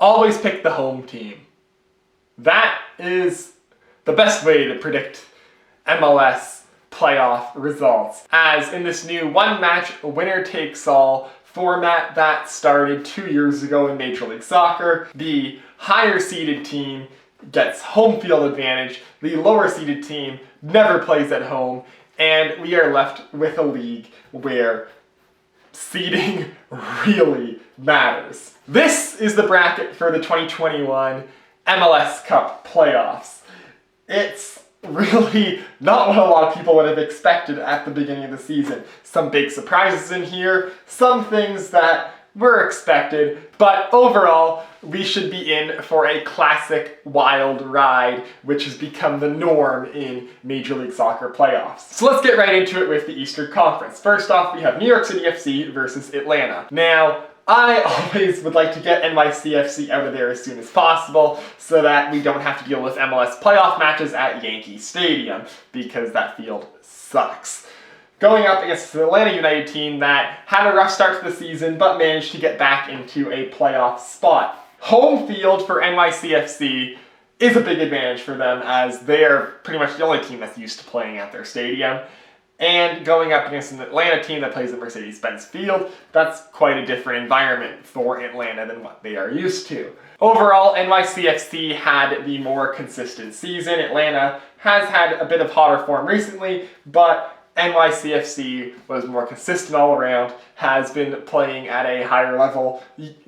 always pick the home team. That is the best way to predict MLS playoff results, as in this new one-match winner-takes-all format that started 2 years ago in Major League Soccer. The higher-seeded team gets home field advantage, the lower-seeded team never plays at home, and we are left with a league where seeding really matters. This is the bracket for the 2021 MLS Cup playoffs. It's really not what a lot of people would have expected at the beginning of the season. Some big surprises in here, some things that were expected, but overall, we should be in for a classic wild ride, which has become the norm in Major League Soccer playoffs. So let's get right into it with the Eastern Conference. First off, we have New York City FC versus Atlanta. Now, I always would like to get NYCFC out of there as soon as possible so that we don't have to deal with MLS playoff matches at Yankee Stadium, because that field sucks. Going up against the Atlanta United team that had a rough start to the season but managed to get back into a playoff spot. Home field for NYCFC is a big advantage for them, as they are pretty much the only team that's used to playing at their stadium. And going up against an Atlanta team that plays at Mercedes-Benz Field, that's quite a different environment for Atlanta than what they are used to. Overall, NYCFC had the more consistent season. Atlanta has had a bit of hotter form recently, but NYCFC was more consistent all around, has been playing at a higher level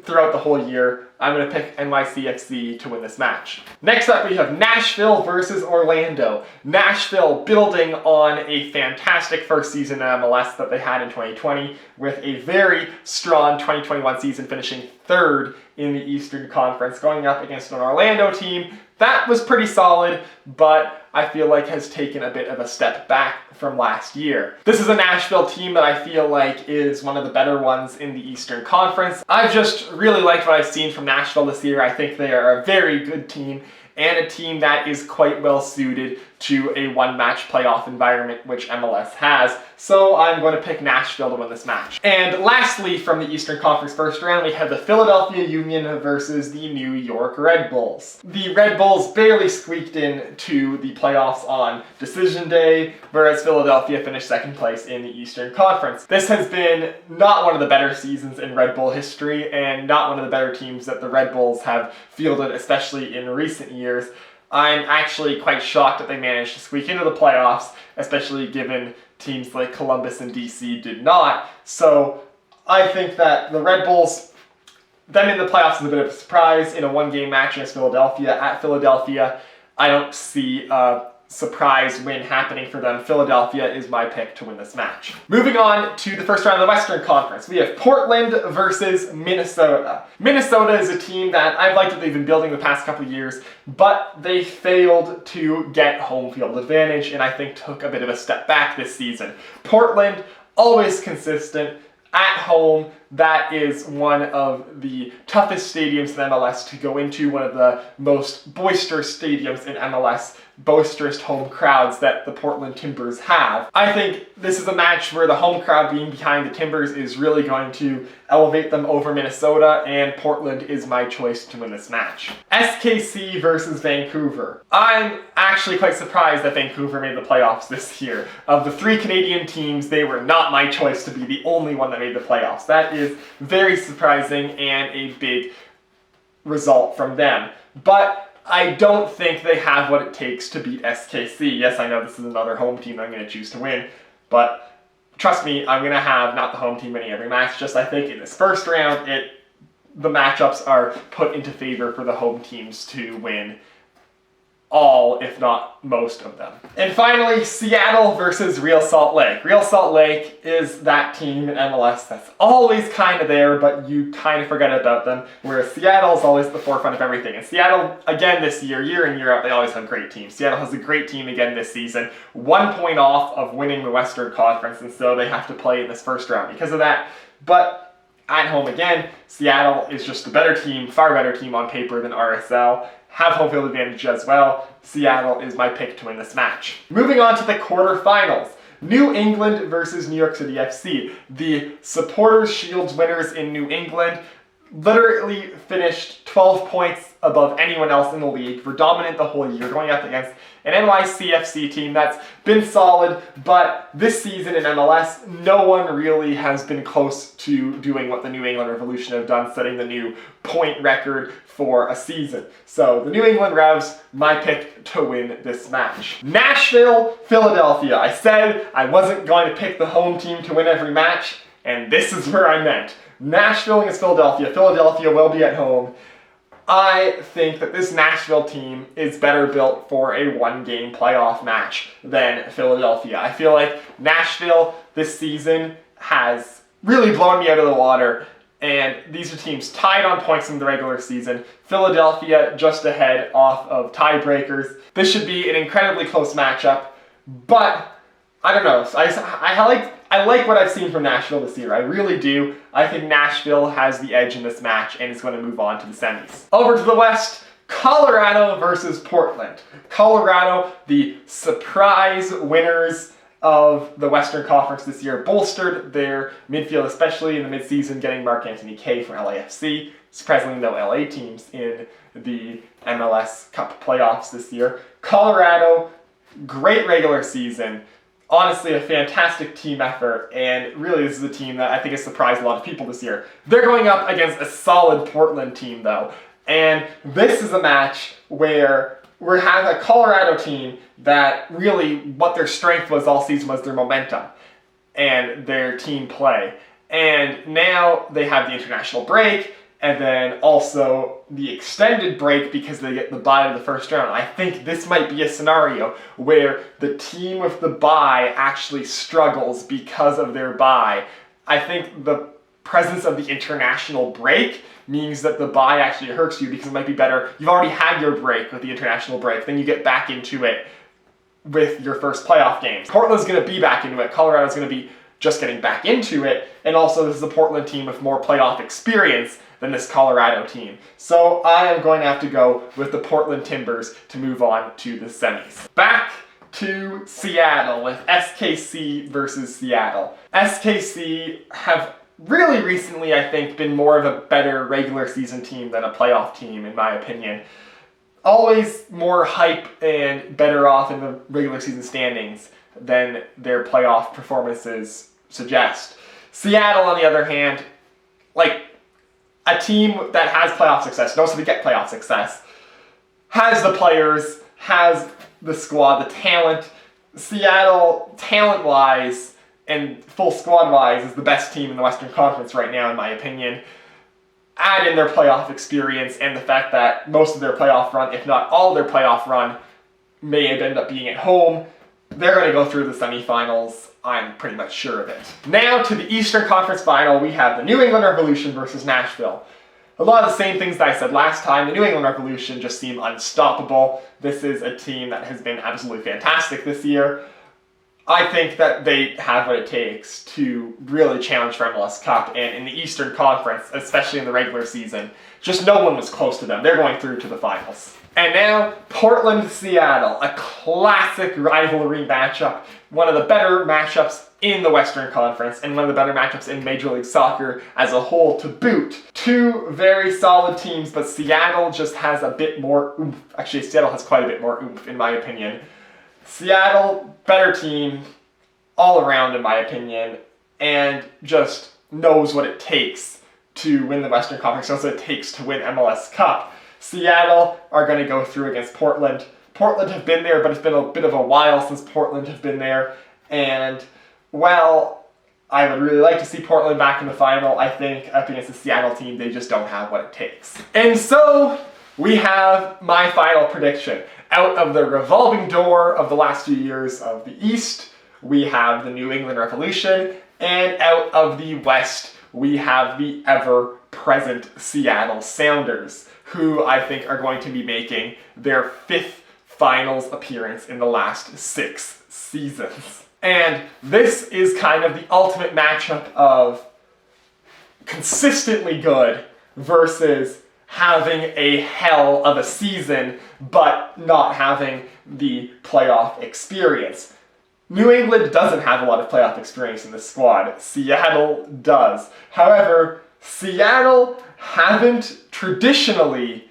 throughout the whole year. I'm going to pick NYCFC to win this match. Next up, we have Nashville versus Orlando. Nashville building on a fantastic first season in MLS that they had in 2020, with a very strong 2021 season, finishing third in the Eastern Conference, going up against an Orlando team that was pretty solid, but I feel like has taken a bit of a step back from last year. This is a Nashville team that I feel like is one of the better ones in the Eastern Conference. I've just really liked what I've seen from Nashville this year. I think they are a very good team, and a team that is quite well suited to a one-match playoff environment, which MLS has. So I'm going to pick Nashville to win this match. And lastly, from the Eastern Conference first round, we have the Philadelphia Union versus the New York Red Bulls. The Red Bulls barely squeaked into the playoffs on decision day, whereas Philadelphia finished second place in the Eastern Conference. This has been not one of the better seasons in Red Bull history, and not one of the better teams that the Red Bulls have fielded, especially in recent years. I'm actually quite shocked that they managed to squeak into the playoffs, especially given teams like Columbus and DC did not. So I think that the Red Bulls, them in the playoffs is a bit of a surprise in a one-game match against Philadelphia. At Philadelphia, I don't see a surprise win happening for them. Philadelphia is my pick to win this match. Moving on to the first round of the Western Conference, we have Portland versus Minnesota. Minnesota is a team that I've liked that they've been building the past couple of years, but they failed to get home field advantage, and I think took a bit of a step back this season. Portland, always consistent. At home, that is one of the toughest stadiums in MLS to go into, one of the most boisterous stadiums in MLS, boisterous home crowds that the Portland Timbers have. I think this is a match where the home crowd being behind the Timbers is really going to elevate them over Minnesota, and Portland is my choice to win this match. SKC versus Vancouver. I'm actually quite surprised that Vancouver made the playoffs this year. Of the three Canadian teams, they were not my choice to be the only one that made the playoffs. That is very surprising and a big result from them. But I don't think they have what it takes to beat SKC. Yes, I know this is another home team that I'm going to choose to win, but trust me, I'm going to have not the home team winning every match. Just I think in this first round, the matchups are put into favor for the home teams to win all, if not most of them. And finally, Seattle versus Real Salt Lake. Real Salt Lake is that team in MLS that's always kind of there, but you kind of forget about them, whereas Seattle is always at the forefront of everything. And Seattle, again this year in, year out, they always have great teams. Seattle has a great team again this season, 1 point off of winning the Western Conference, and so they have to play in this first round because of that. But at home again, Seattle is just a better team, far better team on paper than RSL. Have home field advantage as well. Seattle is my pick to win this match. Moving on to the quarterfinals. New England versus New York City FC. The Supporters' Shields winners in New England literally finished 12 points above anyone else in the league, were dominant the whole year, going up against an NYCFC team that's been solid, but this season in MLS, no one really has been close to doing what the New England Revolution have done, setting the new point record for a season. So the New England Revs, my pick to win this match. Nashville, Philadelphia. I said I wasn't going to pick the home team to win every match, and this is where I meant. Nashville against Philadelphia. Philadelphia will be at home. I think that this Nashville team is better built for a one-game playoff match than Philadelphia. I feel like Nashville this season has really blown me out of the water, and these are teams tied on points in the regular season. Philadelphia just ahead off of tiebreakers. This should be an incredibly close matchup, but I don't know. I like what I've seen from Nashville this year. I really do. I think Nashville has the edge in this match and is going to move on to the semis. Over to the West, Colorado versus Portland. Colorado, the surprise winners of the Western Conference this year, bolstered their midfield, especially in the midseason, getting Marc-Anthony Kaye from LAFC. Surprisingly, no LA teams in the MLS Cup playoffs this year. Colorado, great regular season. Honestly, a fantastic team effort, and really this is a team that I think has surprised a lot of people this year. They're going up against a solid Portland team, though, and this is a match where we have a Colorado team that really, what their strength was all season was their momentum and their team play. And now they have the international break, and then also the extended break because they get the bye of the first round. I think this might be a scenario where the team with the bye actually struggles because of their bye. I think the presence of the international break means that the bye actually hurts you because it might be better. You've already had your break with the international break, then you get back into it with your first playoff games. Portland's going to be back into it. Colorado's going to be just getting back into it. And also this is a Portland team with more playoff experience than this Colorado team. So I am going to have to go with the Portland Timbers to move on to the semis. Back to Seattle with SKC versus Seattle. SKC have really recently, I think, been more of a better regular season team than a playoff team, in my opinion. Always more hype and better off in the regular season standings than their playoff performances suggest. Seattle, on the other hand, like a team that has playoff success, knows how to get playoff success, has the players, has the squad, the talent. Seattle, talent-wise and full squad-wise, is the best team in the Western Conference right now, in my opinion. Add in their playoff experience and the fact that most of their playoff run, if not all their playoff run, may have ended up being at home. They're going to go through the semifinals. I'm pretty much sure of it. Now to the Eastern Conference Final, we have the New England Revolution versus Nashville. A lot of the same things that I said last time. The New England Revolution just seem unstoppable. This is a team that has been absolutely fantastic this year. I think that they have what it takes to really challenge for MLS Cup, and in the Eastern Conference, especially in the regular season, just no one was close to them. They're going through to the finals. And now, Portland-Seattle, a classic rivalry matchup, one of the better matchups in the Western Conference, and one of the better matchups in Major League Soccer as a whole to boot. Two very solid teams, but Seattle just has a bit more oomph. Actually, Seattle has quite a bit more oomph, in my opinion. Seattle, better team all around, in my opinion, and just knows what it takes to win the Western Conference, knows what it takes to win MLS Cup. Seattle are going to go through against Portland. Portland have been there, but it's been a bit of a while since Portland have been there. And, well, I would really like to see Portland back in the final. I think up against the Seattle team, they just don't have what it takes. And so, we have my final prediction. Out of the revolving door of the last few years of the East, we have the New England Revolution. And out of the West, we have the ever-present Seattle Sounders, who I think are going to be making their 5th finals appearance in the last 6 seasons. And this is kind of the ultimate matchup of consistently good versus having a hell of a season, but not having the playoff experience. New England doesn't have a lot of playoff experience in this squad. Seattle does. However, Seattle haven't traditionally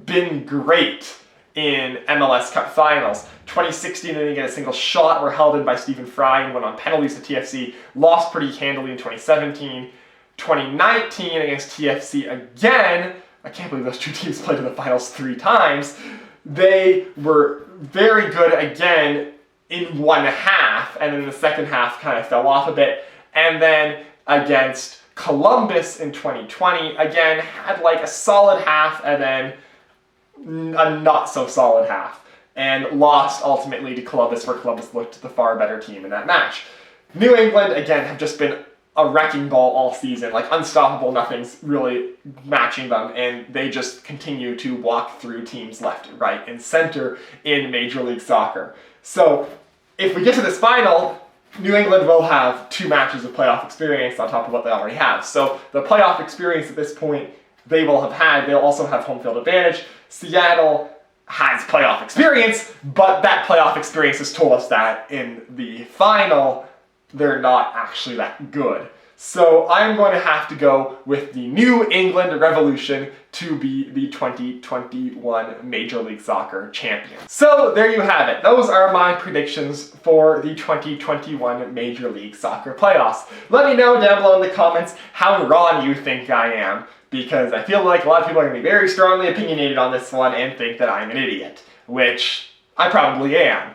been great in MLS Cup finals. 2016, they didn't get a single shot, were held in by Stephen Fry and went on penalties to TFC, lost pretty handily in 2017. 2019 against TFC again, I can't believe those two teams played in the finals 3 times. They were very good again in one half, and then the second half kind of fell off a bit. And then against Columbus in 2020, again, had like a solid half and then a not so solid half, and lost ultimately to Columbus, where Columbus looked the far better team in that match. New England, again, have just been a wrecking ball all season, like unstoppable, nothing's really matching them, and they just continue to walk through teams left, right, and center in Major League Soccer. So if we get to this final, New England will have 2 matches of playoff experience on top of what they already have. So the playoff experience at this point they will have had, they'll also have home field advantage. Seattle has playoff experience, but that playoff experience has told us that in the final, they're not actually that good. So I'm going to have to go with the New England Revolution to be the 2021 Major League Soccer champion. So there you have it. Those are my predictions for the 2021 Major League Soccer playoffs. Let me know down below in the comments how wrong you think I am, because I feel like a lot of people are going to be very strongly opinionated on this one and think that I'm an idiot, which I probably am.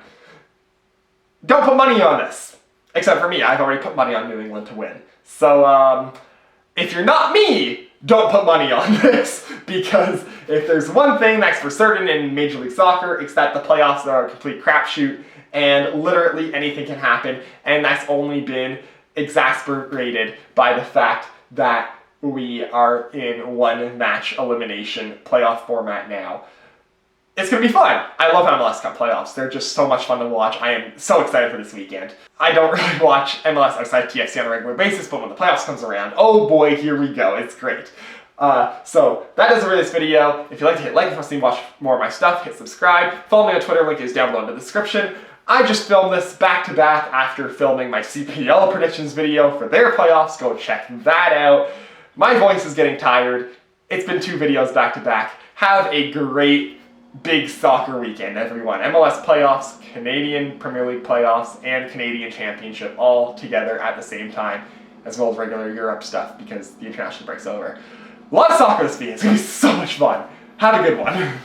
Don't put money on this. Except for me, I've already put money on New England to win. So, if you're not me, don't put money on this, because if there's one thing that's for certain in Major League Soccer, it's that the playoffs are a complete crapshoot, and literally anything can happen, and that's only been exacerbated by the fact that we are in one match elimination playoff format now. It's going to be fun. I love MLS Cup playoffs. They're just so much fun to watch. I am so excited for this weekend. I don't really watch MLS outside TFC on a regular basis, but when the playoffs comes around, oh boy, here we go. It's great. So that does it for this video. If you'd like to hit like if you want to watch more of my stuff, hit subscribe. Follow me on Twitter, link is down below in the description. I just filmed this back to back after filming my CPL predictions video for their playoffs. Go check that out. My voice is getting tired. It's been 2 videos back to back. Have a great big soccer weekend, everyone. MLS playoffs, Canadian Premier League playoffs, and Canadian Championship all together at the same time, as well as regular Europe stuff because the international break's over. A lot of soccer this weekend. It's going to be so much fun. Have a good one.